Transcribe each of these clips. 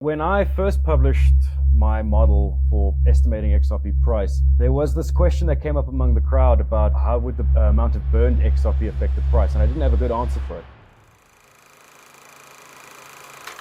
When I first published my model for estimating XRP price, there was this question that came up among the crowd about how would the amount of burned XRP affect the price, and I didn't have a good answer for it.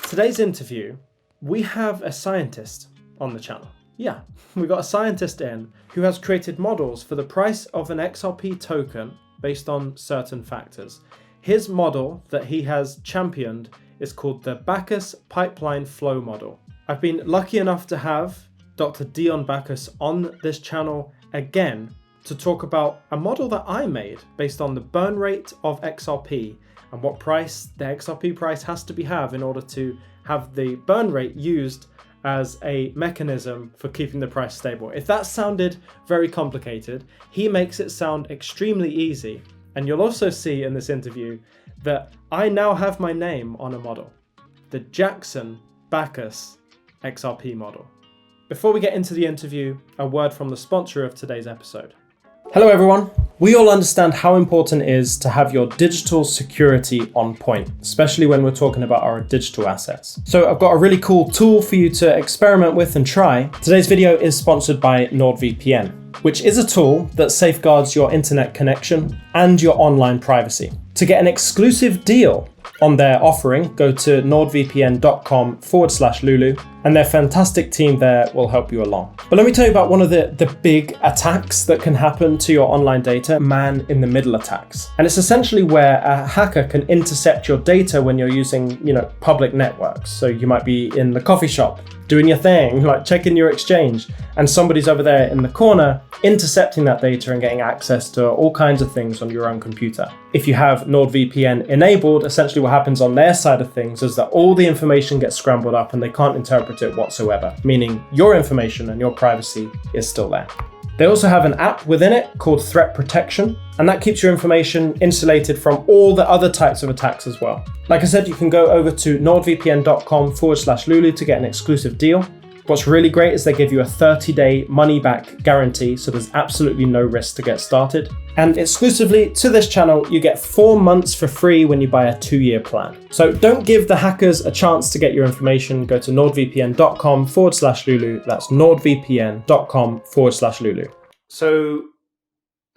Today's interview, we have a scientist on the channel. Yeah, we got a scientist in who has created models for the price of an XRP token based on certain factors. His model that he has championed is called the Backlash Pipeline Flow Model. I've been lucky enough to have Dr. Dion Backlash on this channel again to talk about a model that I made based on the burn rate of XRP and what price the XRP price has to have in order to have the burn rate used as a mechanism for keeping the price stable. If that sounded very complicated, he makes it sound extremely easy. And you'll also see in this interview that I now have my name on a model, the Jackson Backlash XRP model. Before we get into the interview, a word from the sponsor of today's episode. Hello everyone. We all understand how important it is to have your digital security on point, especially when we're talking about our digital assets. So I've got a really cool tool for you to experiment with and try. Today's video is sponsored by NordVPN, which is a tool that safeguards your internet connection and your online privacy. To get an exclusive deal on their offering, go to nordvpn.com/Lulu, and their fantastic team there will help you along. But let me tell you about one of the big attacks that can happen to your online data, man-in-the-middle attacks. And it's essentially where a hacker can intercept your data when you're using, public networks. So you might be in the coffee shop, doing your thing, like checking your exchange, and somebody's over there in the corner intercepting that data and getting access to all kinds of things on your own computer. If you have NordVPN enabled, essentially what happens on their side of things is that all the information gets scrambled up and they can't interpret it whatsoever, meaning your information and your privacy is still there. They also have an app within it called Threat Protection, and that keeps your information insulated from all the other types of attacks as well. Like I said, you can go over to nordvpn.com/Lulu to get an exclusive deal. What's really great is they give you a 30-day money-back guarantee, so there's absolutely no risk to get started. And exclusively to this channel, you get 4 months for free when you buy a 2-year plan. So don't give the hackers a chance to get your information. Go to nordvpn.com/Lulu. That's nordvpn.com/Lulu. So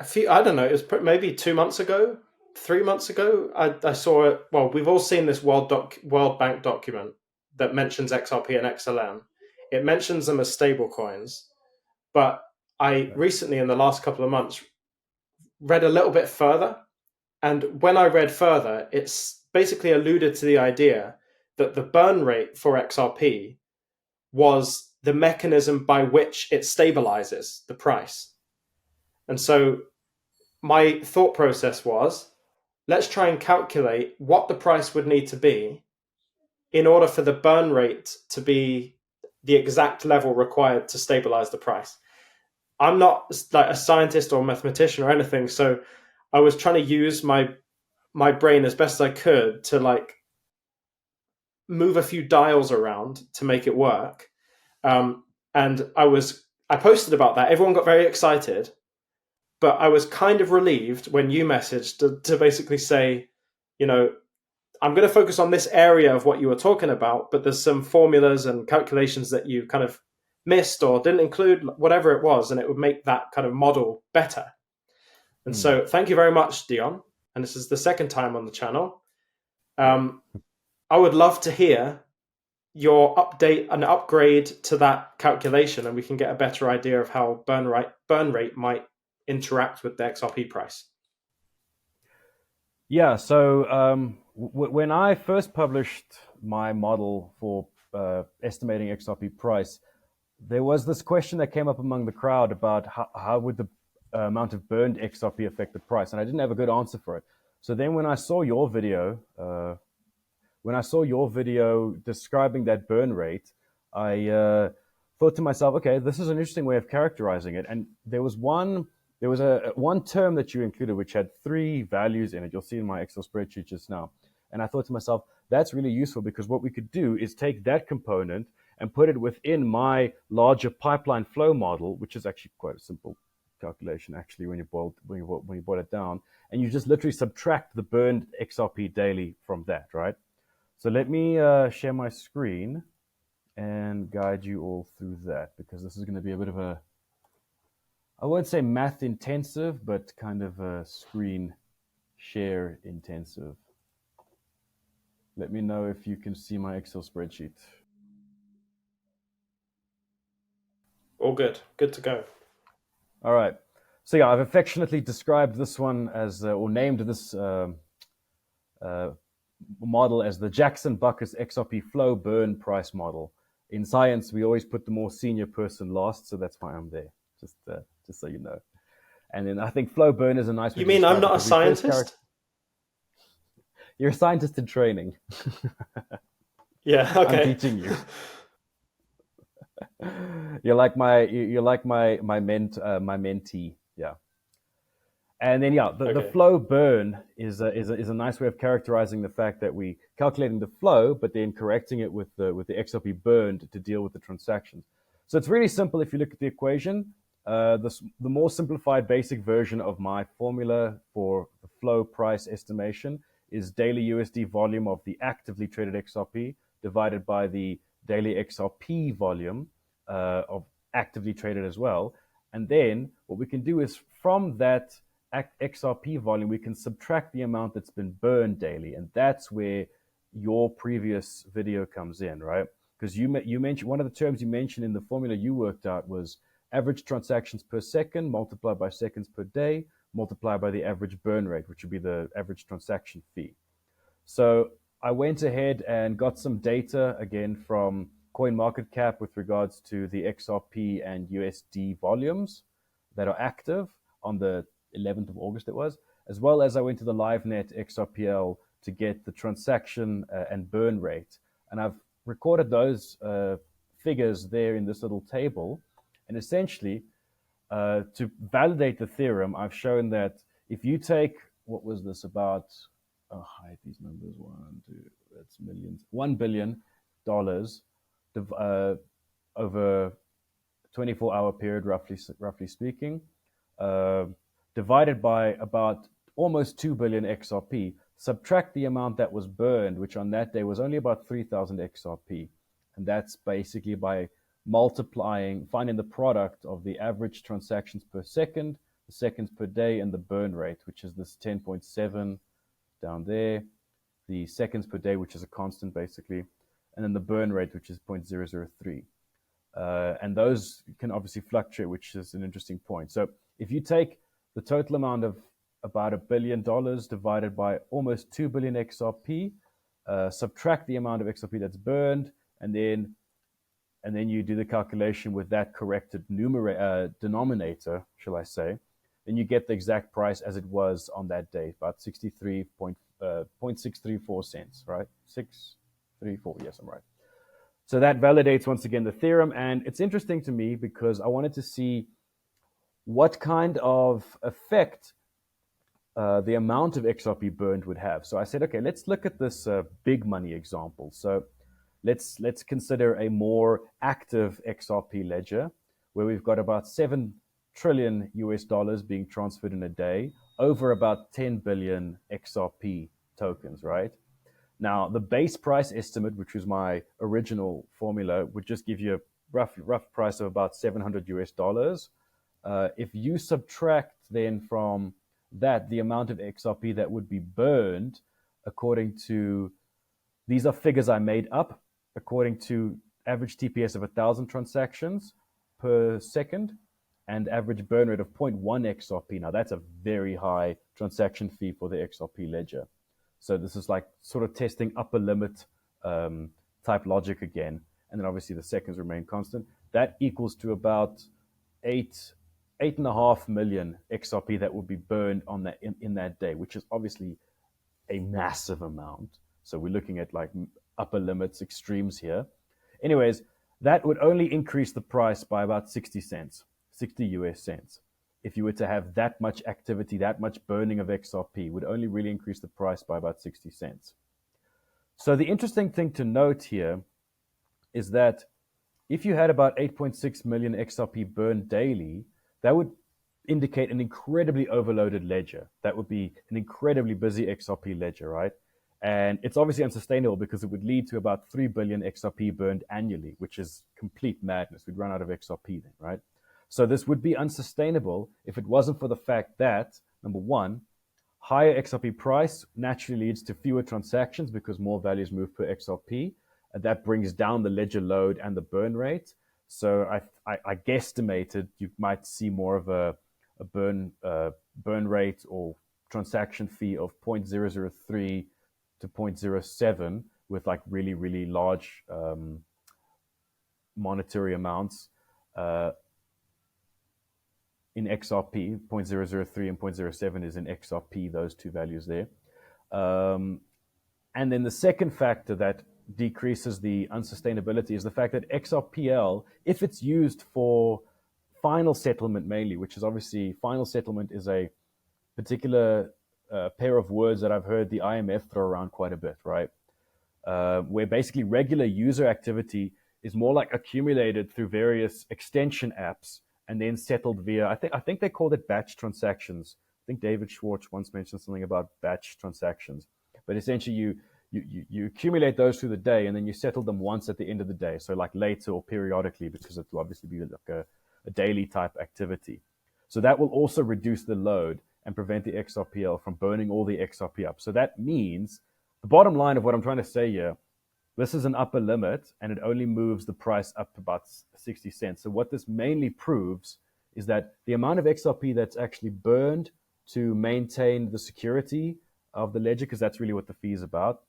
it was maybe 2 months ago, 3 months ago, I saw it. Well, we've all seen this World Bank document that mentions XRP and XLM. It mentions them as stable coins, but I recently, in the last couple of months, read a little bit further. And when I read further, it's basically alluded to the idea that the burn rate for XRP was the mechanism by which it stabilizes the price. And so my thought process was, let's try and calculate what the price would need to be in order for the burn rate to be the exact level required to stabilize the price. I'm not like a scientist or mathematician or anything, so I was trying to use my brain as best as I could to move a few dials around to make it work. And I posted about that. Everyone got very excited, but I was kind of relieved when you messaged to basically say, I'm going to focus on this area of what you were talking about, but there's some formulas and calculations that you kind of missed or didn't include, whatever it was, and it would make that kind of model better. And so thank you very much, Dion. And this is the second time on the channel. I would love to hear your update and upgrade to that calculation, and we can get a better idea of how burn rate might interact with the XRP price. Yeah, so when I first published my model for estimating XRP price, there was this question that came up among the crowd about how would the amount of burned XRP affect the price, and I didn't have a good answer for it. So then when I saw your video, describing that burn rate, I thought to myself, okay, this is an interesting way of characterizing it. And there was one term that you included which had 3 values in it. You'll see in my Excel spreadsheet just now. And I thought to myself, that's really useful, because what we could do is take that component and put it within my larger pipeline flow model, which is actually quite a simple calculation, actually, when you boil it down, and you just literally subtract the burned XRP daily from that, right? So let me share my screen, and guide you all through that, because this is going to be a bit of a, I won't say math intensive, but kind of a screen share intensive. Let me know if you can see my Excel spreadsheet. All good. Good to go. All right. So yeah, I've affectionately described this one as, or named this model as the Jackson-Buckus XRP flow burn price model. In science, we always put the more senior person last, so that's why I'm there. Just so you know. And then I think flow burn is a nice way You to mean I'm describe not it, a 'cause we first scientist? You're a scientist in training. Yeah, I'm okay. teaching you. You're like my mentee. Yeah. And then yeah, the Okay. flow burn is a nice way of characterizing the fact that we calculating the flow, but then correcting it with the XRP burn to deal with the transactions. So it's really simple if you look at the equation. The more simplified basic version of my formula for the flow price estimation is daily USD volume of the actively traded XRP divided by the daily XRP volume of actively traded as well. And then what we can do is from that XRP volume, we can subtract the amount that's been burned daily. And that's where your previous video comes in, right? Because you mentioned, one of the terms you mentioned in the formula you worked out was average transactions per second multiplied by seconds per day multiplied by the average burn rate, which would be the average transaction fee. So I went ahead and got some data again from CoinMarketCap with regards to the XRP and USD volumes that are active on the 11th of August, it was, as well as I went to the LiveNet XRPL to get the transaction and burn rate. And I've recorded those figures there in this little table. And essentially, to validate the theorem, I've shown that if you take, what was this about? Oh, hide these numbers. That's millions. $1 billion over 24-hour period, roughly speaking, divided by about almost 2 billion XRP, subtract the amount that was burned, which on that day was only about 3,000 XRP. And that's basically by finding the product of the average transactions per second, the seconds per day, and the burn rate, which is this 10.7 down there, the seconds per day, which is a constant basically, and then the burn rate, which is 0.003. And those can obviously fluctuate, which is an interesting point. So if you take the total amount of about $1 billion divided by almost 2 billion XRP, subtract the amount of XRP that's burned, and then you do the calculation with that corrected denominator, shall I say, then you get the exact price as it was on that day, about 0.634 cents, right? 634, yes, I'm right. So that validates once again the theorem, and it's interesting to me because I wanted to see what kind of effect the amount of XRP burned would have. So I said, okay, let's look at this big money example. So let's consider a more active XRP ledger where we've got about 7 trillion US dollars being transferred in a day over about 10 billion XRP tokens, right? Now, the base price estimate, which was my original formula, would just give you a rough price of about 700 US dollars. If you subtract then from that the amount of XRP that would be burned, according to, these are figures I made up, according to average TPS of 1,000 transactions per second and average burn rate of 0.1 XRP. Now, that's a very high transaction fee for the XRP ledger. So this is like sort of testing upper limit type logic again. And then obviously the seconds remain constant. That equals to about 8.5 million XRP that would be burned on that in that day, which is obviously a massive amount. So we're looking at like upper limits, extremes here. Anyways, that would only increase the price by about 60 cents, 60 US cents. If you were to have that much activity, that much burning of XRP, would only really increase the price by about 60 cents. So the interesting thing to note here is that if you had about 8.6 million XRP burned daily, that would indicate an incredibly overloaded ledger. That would be an incredibly busy XRP ledger, right? And it's obviously unsustainable because it would lead to about 3 billion XRP burned annually, which is complete madness. We'd run out of XRP then, right? So this would be unsustainable if it wasn't for the fact that, number one, higher XRP price naturally leads to fewer transactions because more value is moved per XRP. And that brings down the ledger load and the burn rate. So I guesstimated you might see more of a burn rate or transaction fee of 0.003 to 0.07 with like really, really large monetary amounts in XRP. 0.003 and 0.07 is in XRP, those two values there. And then the second factor that decreases the unsustainability is the fact that XRPL, if it's used for final settlement mainly, which is obviously final settlement is a particular pair of words that I've heard the IMF throw around quite a bit, right? Where basically regular user activity is more like accumulated through various extension apps and then settled via, I think they called it batch transactions. I think David Schwartz once mentioned something about batch transactions. But essentially you accumulate those through the day and then you settle them once at the end of the day. So like later or periodically, because it will obviously be like a daily type activity. So that will also reduce the load and prevent the XRPL from burning all the XRP up. So that means the bottom line of what I'm trying to say here, this is an upper limit and it only moves the price up to about 60 cents. So what this mainly proves is that the amount of XRP that's actually burned to maintain the security of the ledger, because that's really what the fee is about,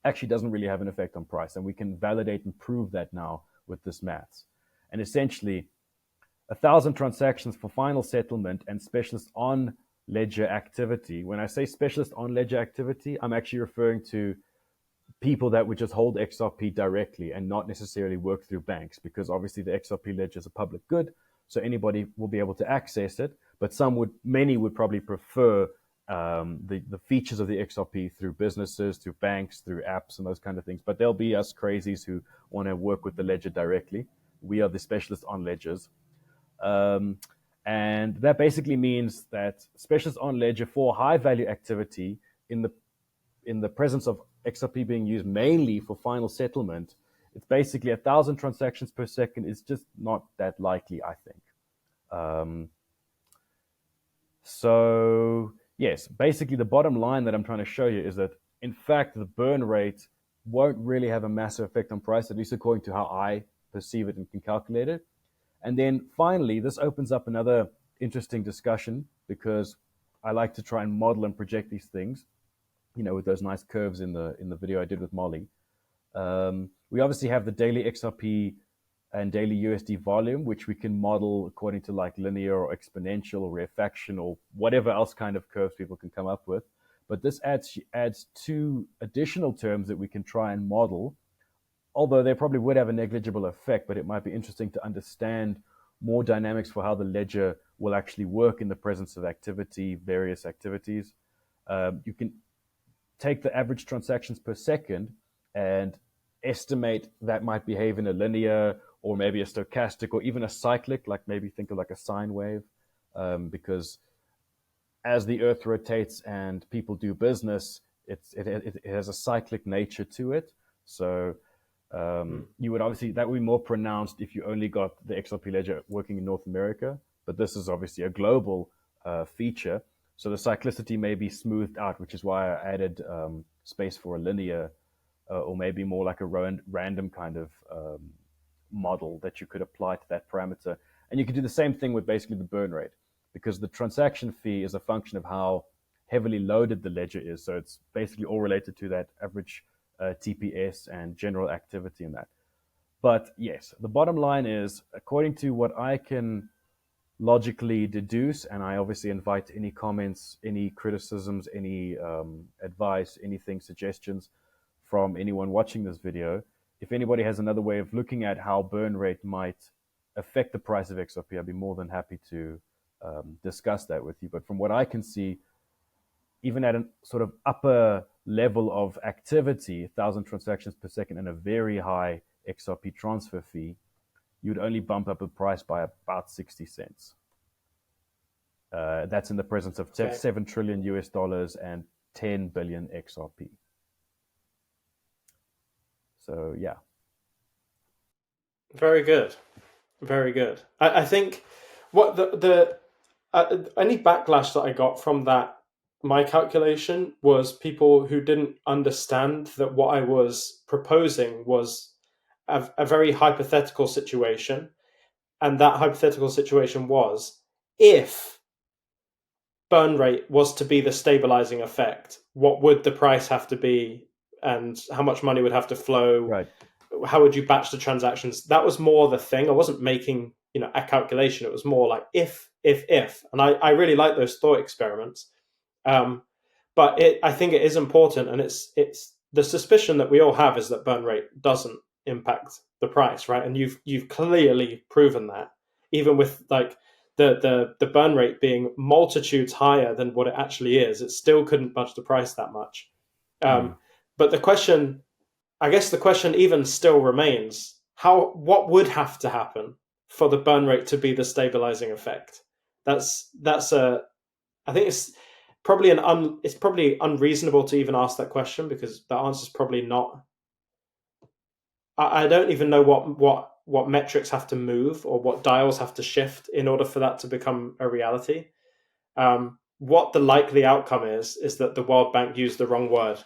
actually doesn't really have an effect on price. And we can validate and prove that now with this maths. And essentially, 1,000 transactions for final settlement and specialist on ledger activity. When I say specialist on ledger activity, I'm actually referring to people that would just hold XRP directly and not necessarily work through banks, because obviously the XRP ledger is a public good, so anybody will be able to access it. But many would probably prefer the features of the XRP through businesses, through banks, through apps, and those kind of things. But there'll be us crazies who want to work with the ledger directly. We are the specialists on ledgers. And that basically means that specialists on ledger for high value activity in the presence of XRP being used mainly for final settlement, it's basically 1,000 transactions per second is just not that likely, I think. So yes, basically the bottom line that I'm trying to show you is that in fact the burn rate won't really have a massive effect on price, at least according to how I perceive it and can calculate it. And then finally, this opens up another interesting discussion because I like to try and model and project these things, with those nice curves in the video I did with Molly. We obviously have the daily XRP and daily USD volume, which we can model according to like linear or exponential or rarefaction or whatever else kind of curves people can come up with. But this adds two additional terms that we can try and model, although they probably would have a negligible effect, but it might be interesting to understand more dynamics for how the ledger will actually work in the presence of various activities. You can take the average transactions per second and estimate that might behave in a linear or maybe a stochastic or even a cyclic, like maybe think of like a sine wave, because as the earth rotates and people do business, it has a cyclic nature to it. So you would obviously, that would be more pronounced if you only got the XRP ledger working in North America, but this is obviously a global feature. So the cyclicity may be smoothed out, which is why I added space for a linear or maybe more like a random kind of model that you could apply to that parameter. And you can do the same thing with basically the burn rate, because the transaction fee is a function of how heavily loaded the ledger is. So it's basically all related to that average TPS and general activity in that. But yes, the bottom line is, according to what I can logically deduce, and I obviously invite any comments, any criticisms, any advice, anything, suggestions from anyone watching this video. If anybody has another way of looking at how burn rate might affect the price of XRP, I'd be more than happy to discuss that with you. But from what I can see, even at a sort of upper level of activity, 1,000 transactions per second, and a very high XRP transfer fee, you'd only bump up the price by about 60 cents. That's in the presence of $7 trillion US and 10 billion XRP. So yeah. Very good. Very good. I think what the any backlash that I got from that my calculation was people who didn't understand that what I was proposing was a very hypothetical situation, and that hypothetical situation was if burn rate was to be the stabilizing effect, what would the price have to be, and how much money would have to flow? Right. How would you batch the transactions? That was more the thing. I wasn't making a calculation. It was more like if, and I really like those thought experiments. But I think it is important, and it's the suspicion that we all have is that burn rate doesn't impact the price, right? And you've clearly proven that, even with like the burn rate being multitudes higher than what it actually is, it still couldn't budge the price that much. But the question, I guess the question even still remains: what would have to happen for the burn rate to be the stabilizing effect? That's I think it's probably it's probably unreasonable to even ask that question, because the answer is probably not. I don't even know what metrics have to move or what dials have to shift in order for that to become a reality. What the likely outcome is that the World Bank used the wrong word,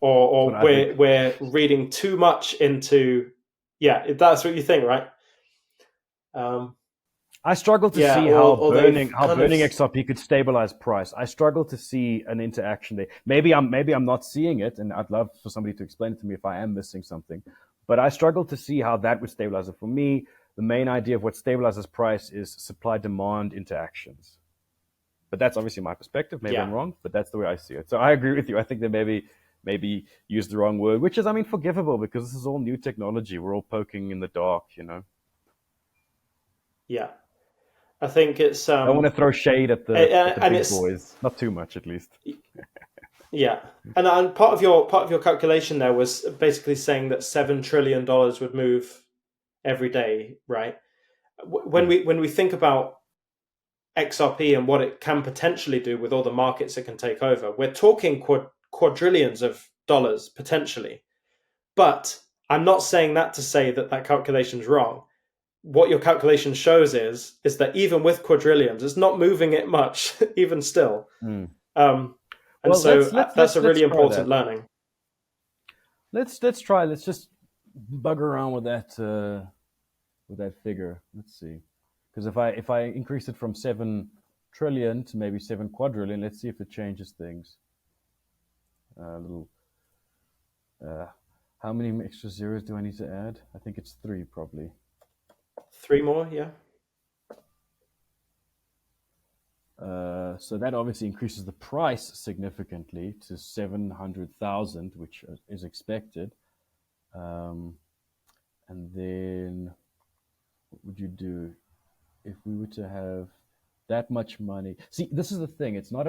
or we're reading too much into. Yeah, that's what you think, right? I struggle to see how burning XRP could stabilize price. I struggle to see an interaction there. Maybe I'm not seeing it, and I'd love for somebody to explain it to me if I am missing something. But I struggle to see how that would stabilize it. For me, the main idea of what stabilizes price is supply-demand interactions. But that's obviously my perspective. Maybe I'm wrong, but that's the way I see it. So I agree with you. I think they maybe used the wrong word, which is, forgivable, because this is all new technology. We're all poking in the dark, Yeah. I think it's. I don't want to throw shade at the big boys, not too much, at least. Yeah, and part of your calculation there was basically saying that $7 trillion would move every day, right? When we think about XRP and what it can potentially do with all the markets it can take over, we're talking quadrillions of dollars potentially. But I'm not saying that to say that calculation's wrong. What your calculation shows is that even with quadrillions, it's not moving it much, even still. And so that's a really important learning. Let's try. Let's just bug around with that figure. Let's see, because if I increase it from 7 trillion to maybe 7 quadrillion, let's see if it changes things. How many extra zeros do I need to add? I think it's 3 probably. 3 more, yeah. So that obviously increases the price significantly to 700,000, which is expected. And then what would you do if we were to have that much money? See, this is the thing. It's not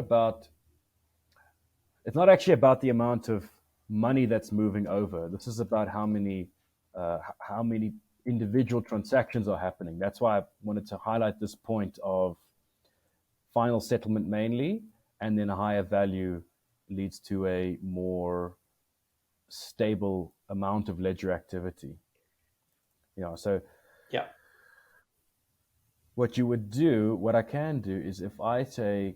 actually about the amount of money that's moving over. This is about how many individual transactions are happening. That's why I wanted to highlight this point of final settlement mainly, and then a higher value leads to a more stable amount of ledger activity. So what I can do is, if I take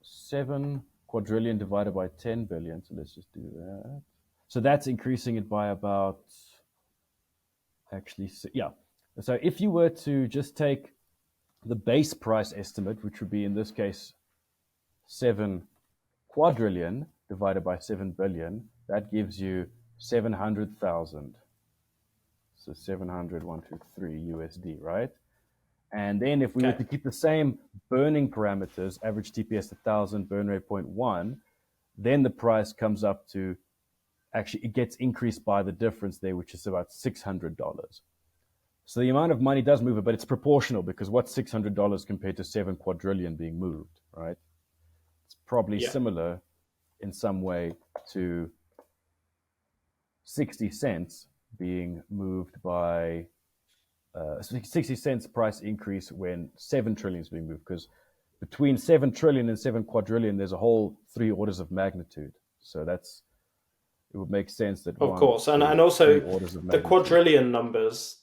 7 quadrillion divided by 10 billion, so let's just do that. So that's increasing it by about, So if you were to just take the base price estimate, which would be in this case 7 quadrillion divided by 7 billion, that gives you 700,000. So 700,123 USD, right? And then if we were to keep the same burning parameters, average TPS 1,000, burn rate 0.1, then the price comes up to, actually it gets increased by the difference there, which is about $600. So the amount of money does move it, but it's proportional, because what's $600 compared to 7 quadrillion being moved, right? It's probably similar in some way to 60 cents being moved by 60 cents price increase when 7 trillion is being moved, because between 7 trillion and 7 quadrillion, there's a whole 3 orders of magnitude. So that's, it would make sense that Of one, course, and two, three also orders of the magnitude. quadrillion numbers,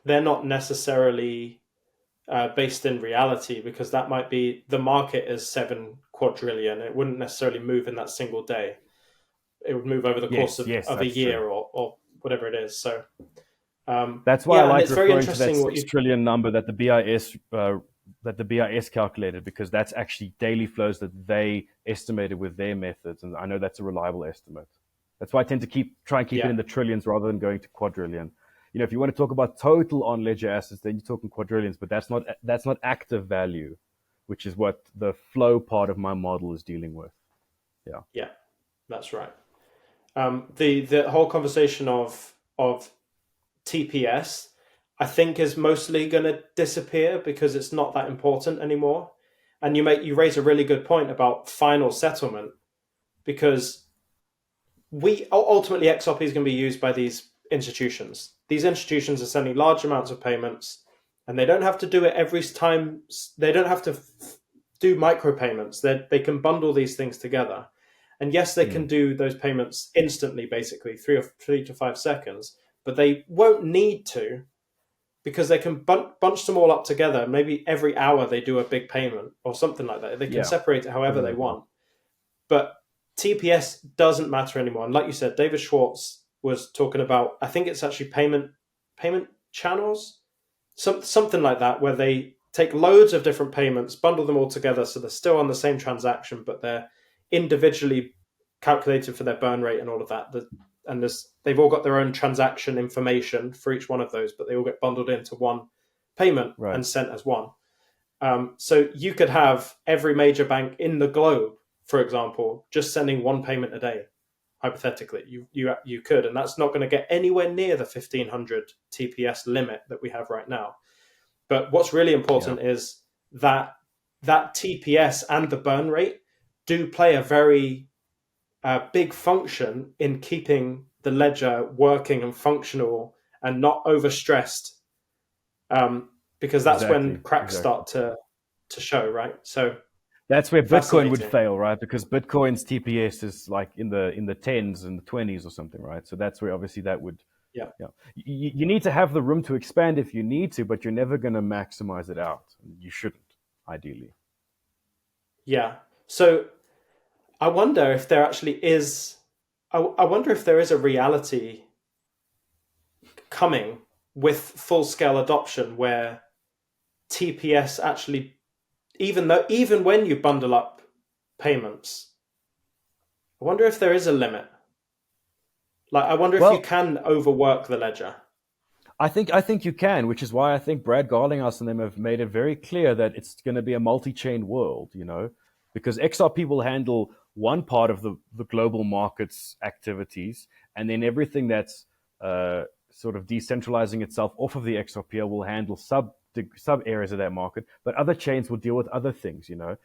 they're not necessarily based in reality, because that might be the market is 7 quadrillion. It wouldn't necessarily move in that single day. It would move over the course Yes, yes, of a that's true. year or whatever it is. So That's why I yeah, and like it's very referring to that interesting what 6 you. trillion number that the BIS calculated, because that's actually daily flows that they estimated with their methods, and I know that's a reliable estimate. That's why I tend to try and keep it Yeah, in the trillions rather than going to quadrillion. You know, if you want to talk about total on ledger assets, then you're talking quadrillions, but that's not active value, which is what the flow part of my model is dealing with. Yeah. yeah, that's right. The whole conversation of TPS, I think, is mostly going to disappear because it's not that important anymore. And you raise a really good point about final settlement, because we ultimately XRP is going to be used by these institutions. These institutions are sending large amounts of payments, and they don't have to do it every time. They don't have to do micropayments. They can bundle these things together. And yes, they can do those payments instantly, basically 3 to 5 seconds, but they won't need to, because they can bunch them all up together. Maybe every hour they do a big payment or something like that. They can Yeah. separate it however they Exactly. want. But TPS doesn't matter anymore. And like you said, David Schwartz was talking about, I think it's actually payment channels, something like that, where they take loads of different payments, bundle them all together, so they're still on the same transaction, but they're individually calculated for their burn rate and all of that. And they've all got their own transaction information for each one of those, but they all get bundled into one payment and sent as one. So you could have every major bank in the globe, for example, just sending one payment a day. Hypothetically, you could, and that's not going to get anywhere near the 1,500 TPS limit that we have right now. But what's really important is that TPS and the burn rate do play a very big function in keeping the ledger working and functional and not overstressed, because that's when cracks start to show, right? So that's where Bitcoin would fail, right? Because Bitcoin's TPS is like in the tens and the 20s or something, right? So that's where obviously that would. Yeah. You need to have the room to expand if you need to, but you're never going to maximize it out. You shouldn't, ideally. Yeah. So I wonder if there actually is. I wonder if there is a reality coming with full-scale adoption where TPS actually, even when you bundle up payments, I wonder if there is a limit. Like, I wonder if you can overwork the ledger. I think you can, which is why I think Brad Garlinghouse and them have made it very clear that it's going to be a multi-chain world, you know, because XRP will handle one part of the global markets activities, and then everything that's sort of decentralizing itself off of the XRP will handle sub areas of that market, but other chains will deal with other things, you know.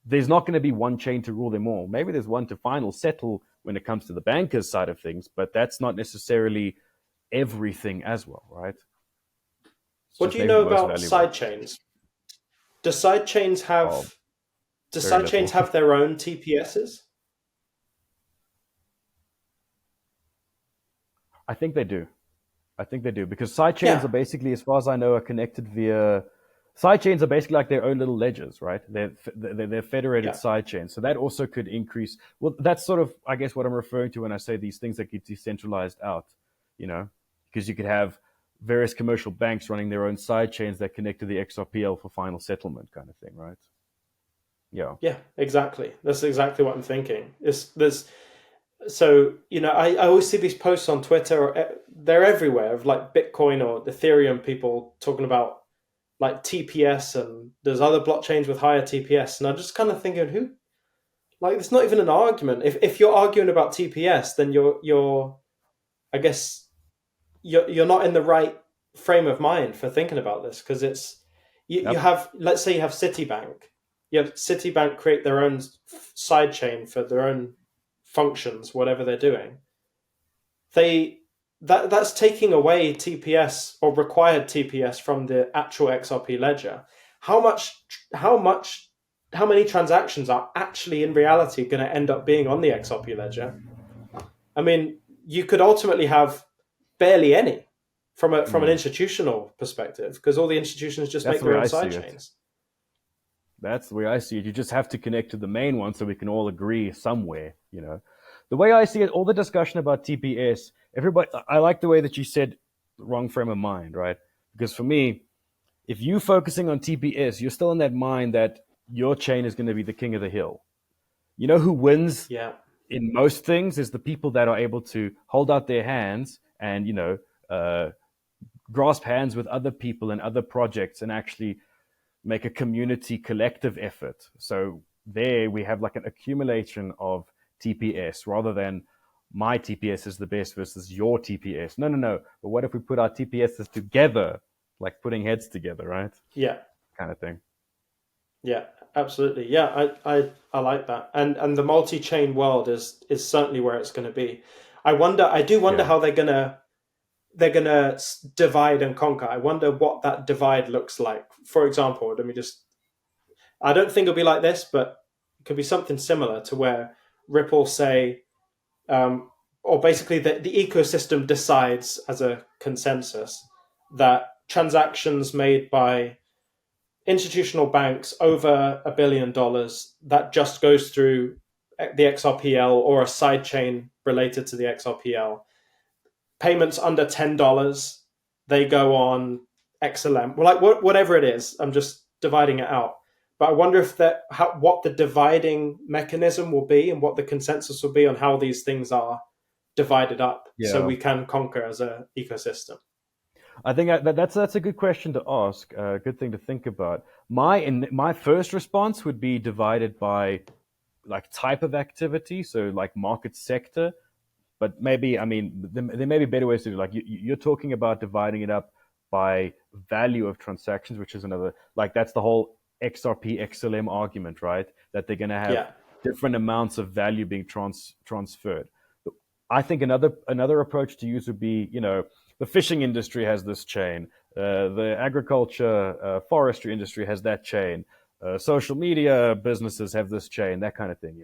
There's not going to be one chain to rule them all. Maybe there's one to final settle when it comes to the bankers side of things, but that's not necessarily everything as well, right? What do you know about side chains? Do side chains have their own TPSs? I think they do. Because side chains are basically, as far as I know, are connected via. Side chains are basically like their own little ledgers, right? They're federated side chains. So that also could increase. Well, that's sort of, I guess, what I'm referring to when I say these things that get decentralized out, you know, because you could have various commercial banks running their own side chains that connect to the XRPL for final settlement kind of thing, right? Yeah. Yeah, exactly. That's exactly what I'm thinking. So, you know, I always see these posts on Twitter, they're everywhere, of like Bitcoin or Ethereum people talking about like TPS, and there's other blockchains with higher TPS. And I'm just kind of thinking, it's not even an argument. If you're arguing about TPS, then you're I guess you're not in the right frame of mind for thinking about this, because you have, let's say you have Citibank. You have Citibank create their own side chain for their own functions, whatever they're doing. That's taking away TPS or required TPS from the actual XRP ledger. How many transactions are actually in reality going to end up being on the XRP ledger? I mean, you could ultimately have barely any from an Mm. institutional perspective, because all the institutions just That's make the way their own I see side it. chains. That's the way I see it. You just have to connect to the main one so we can all agree somewhere, you know. The way I see it, all the discussion about TPS, everybody, I like the way that you said wrong frame of mind, right? Because for me, if you focusing on TPS, you're still in that mind that your chain is going to be the king of the hill. You know who wins Yeah, in most things is the people that are able to hold out their hands and, grasp hands with other people and other projects and actually make a community collective effort. So there we have like an accumulation of TPS rather than my TPS is the best versus your TPS. No, no, no. But what if we put our TPSs together, like putting heads together, right? yeah, Kind of thing. yeah, absolutely. Yeah, I like that. And the multi-chain world is certainly where it's going to be. I do wonder Yeah. how they're gonna divide and conquer. I wonder what that divide looks like. For example, let me just. I don't think it'll be like this, but it could be something similar to where Ripple say, or basically the ecosystem decides as a consensus that transactions made by institutional banks over $1 billion that just goes through the XRPL or a sidechain related to the XRPL. Payments under $10, they go on XLM. Well, like whatever it is, I'm just dividing it out. But I wonder if what the dividing mechanism will be and what the consensus will be on how these things are divided up, so Yeah. we can conquer as an ecosystem. I think that's a good question to ask. A good thing to think about. My first response would be divided by like type of activity, so like market sector. But maybe I mean there may be better ways to do. Like you're talking about dividing it up by value of transactions, which is another like that's the whole XRP XLM argument, right? That they're going to have Yeah, different amounts of value being transferred. I think another approach to use would be, the fishing industry has this chain, the agriculture, forestry industry has that chain, social media businesses have this chain, that kind of thing.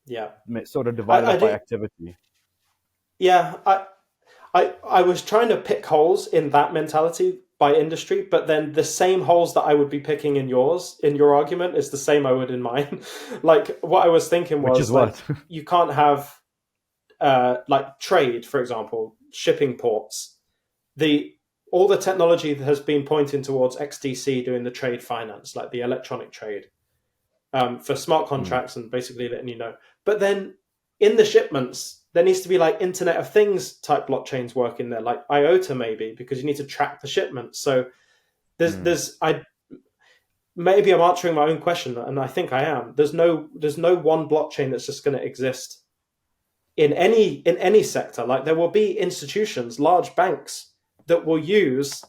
yeah. Sort of divided I up by do. activity. Yeah, I was trying to pick holes in that mentality by industry, but then the same holes that I would be picking in your argument is the same I would in mine. Like what I was thinking Which is was like what? you can't have like trade, for example, shipping ports. The all the technology that has been pointing towards XDC doing the trade finance, like the electronic trade, for smart Mm, contracts and basically letting you know. But then in the shipments, there needs to be like Internet of Things type blockchains work in there, like IOTA maybe, because you need to track the shipments. So mm. I maybe I'm answering my own question, and I think I am. There's no one blockchain that's just going to exist in any sector. Like there will be institutions, large banks that will use,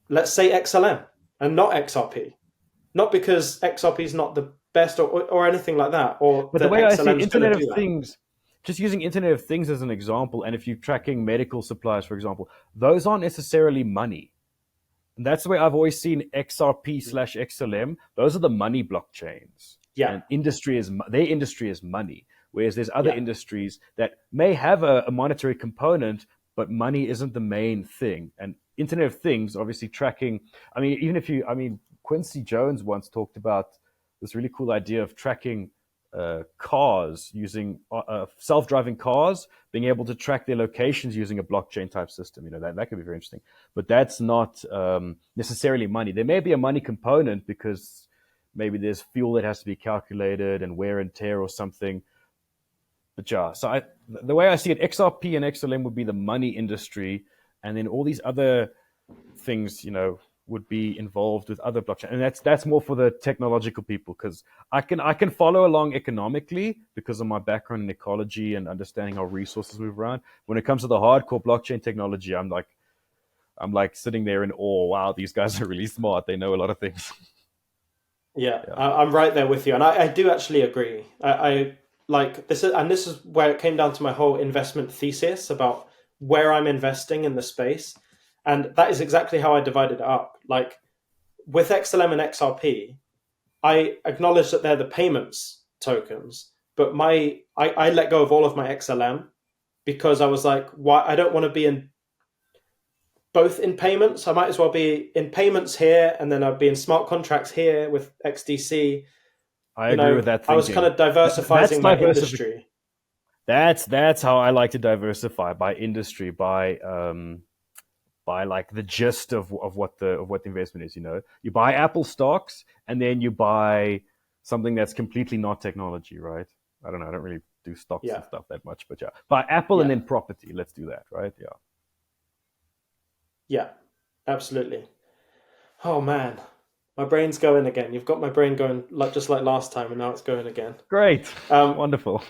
let's say, XLM and not XRP, not because XRP is not the best or anything like that, or But the that way I see XLM it, is going Internet to of do that. Things, just using Internet of Things as an example, and if you're tracking medical supplies, for example, those aren't necessarily money. And that's the way I've always seen XRP slash XLM. Those are the money blockchains, Yeah, and their industry is money. Whereas there's other yeah, industries that may have a monetary component, but money isn't the main thing. And Internet of Things, obviously tracking. I mean, Quincy Jones once talked about this really cool idea of tracking cars using self-driving cars, being able to track their locations using a blockchain type system. That could be very interesting, but that's not necessarily money. There may be a money component because maybe there's fuel that has to be calculated and wear and tear or something. But yeah, the way I see it, XRP and XLM would be the money industry, and then all these other things, would be involved with other blockchain, and that's more for the technological people because I can follow along economically because of my background in ecology and understanding how resources move around. When it comes to the hardcore blockchain technology, I'm like sitting there in awe. Wow, these guys are really smart. They know a lot of things. yeah. Yeah. I'm right there with you, and I do actually agree. I like this is where it came down to my whole investment thesis about where I'm investing in the space, and that is exactly how I divided it up. Like with XLM and XRP, I acknowledge that they're the payments tokens, but I let go of all of my XLM because I was like, why? I don't want to be in both in payments. I might as well be in payments here, and then I'd be in smart contracts here with XDC. I agree with that thinking. I was kind of diversifying my industry. That's how I like to diversify, by industry, by like the gist of what the investment is. You know, you buy Apple stocks and then you buy something that's completely not technology, right? I don't know. I don't really do stocks and stuff that much, but yeah, buy Apple and then property. Let's do that, right? Yeah. Yeah, absolutely. Oh man, my brain's going again. You've got my brain going just like last time, and now it's going again. Great, wonderful.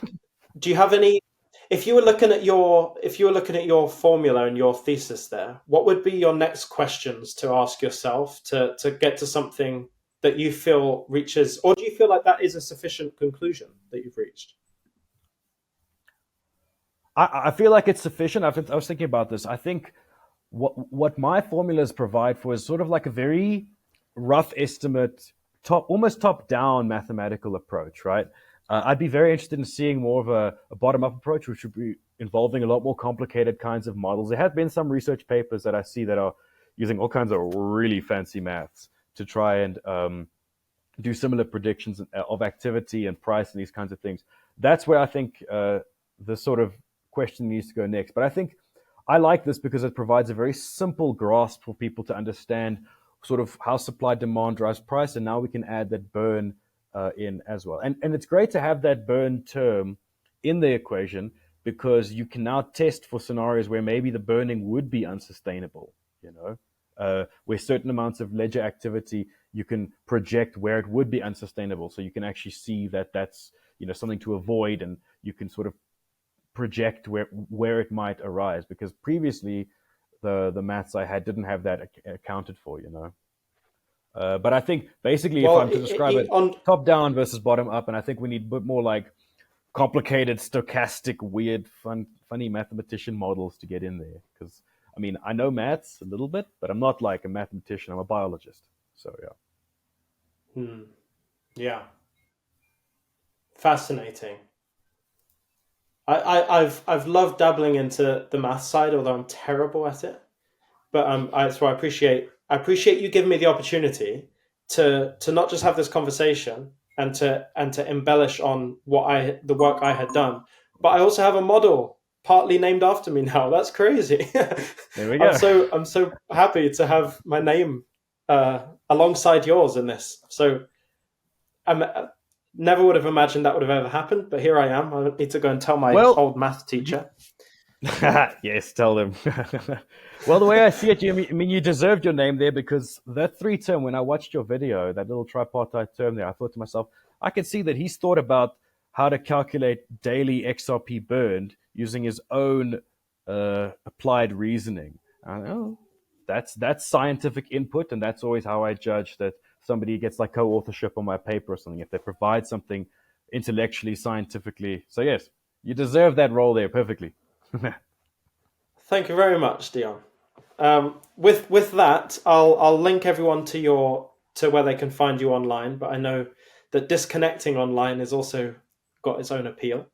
Do you have any? If you were looking at your formula and your thesis there, what would be your next questions to ask yourself to get to something that you feel reaches, or do you feel like that is a sufficient conclusion that you've reached? I feel like it's sufficient. I was thinking about this. I think what my formulas provide for is sort of like a very rough estimate, almost top-down mathematical approach, right? I'd be very interested in seeing more of a bottom-up approach, which would be involving a lot more complicated kinds of models. There have been some research papers that I see that are using all kinds of really fancy maths to try and do similar predictions of activity and price and these kinds of things. That's where I think the sort of question needs to go next. But I think I like this because it provides a very simple grasp for people to understand sort of how supply-demand drives price, and now we can add that burn in as well. And it's great to have that burn term in the equation because you can now test for scenarios where maybe the burning would be unsustainable, you know, where certain amounts of ledger activity, you can project where it would be unsustainable. So you can actually see that that's, you know, something to avoid, and you can sort of project where it might arise, because previously the maths I had didn't have that accounted for, you know. But I think basically, if I'm to describe it, top down versus bottom up, and I think we need a bit more like complicated, stochastic, weird, funny mathematician models to get in there. Because I mean, I know maths a little bit, but I'm not like a mathematician. I'm a biologist. So yeah. Yeah. Fascinating. I've loved dabbling into the math side, although I'm terrible at it. But so I appreciate you giving me the opportunity to not just have this conversation and to embellish on the work I had done, but I also have a model partly named after me now. That's crazy. There we go. I'm so happy to have my name alongside yours in this. So never would have imagined that would have ever happened, but here I am. I need to go and tell my old math teacher. Yes, tell them. Well, the way I see it, you deserved your name there, because that 3 term, when I watched your video, that little tripartite term there, I thought to myself, I can see that he's thought about how to calculate daily XRP burned using his own applied reasoning. That's scientific input, and that's always how I judge that somebody gets like co-authorship on my paper or something, if they provide something intellectually, scientifically. So yes, you deserve that role there perfectly. Thank you very much, Dion. With that, I'll link everyone to where they can find you online, but I know that disconnecting online has also got its own appeal.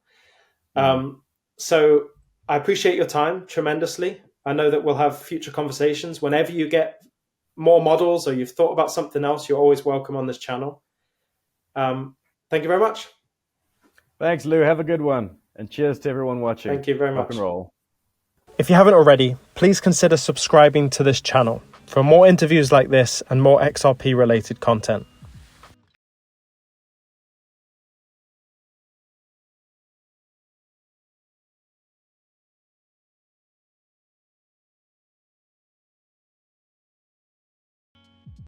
So I appreciate your time tremendously. I know that we'll have future conversations. Whenever you get more models or you've thought about something else, you're always welcome on this channel. Thank you very much. Thanks, Lou. Have a good one. And cheers to everyone watching. Thank you very much. Rock and roll. If you haven't already, please consider subscribing to this channel for more interviews like this and more XRP related content.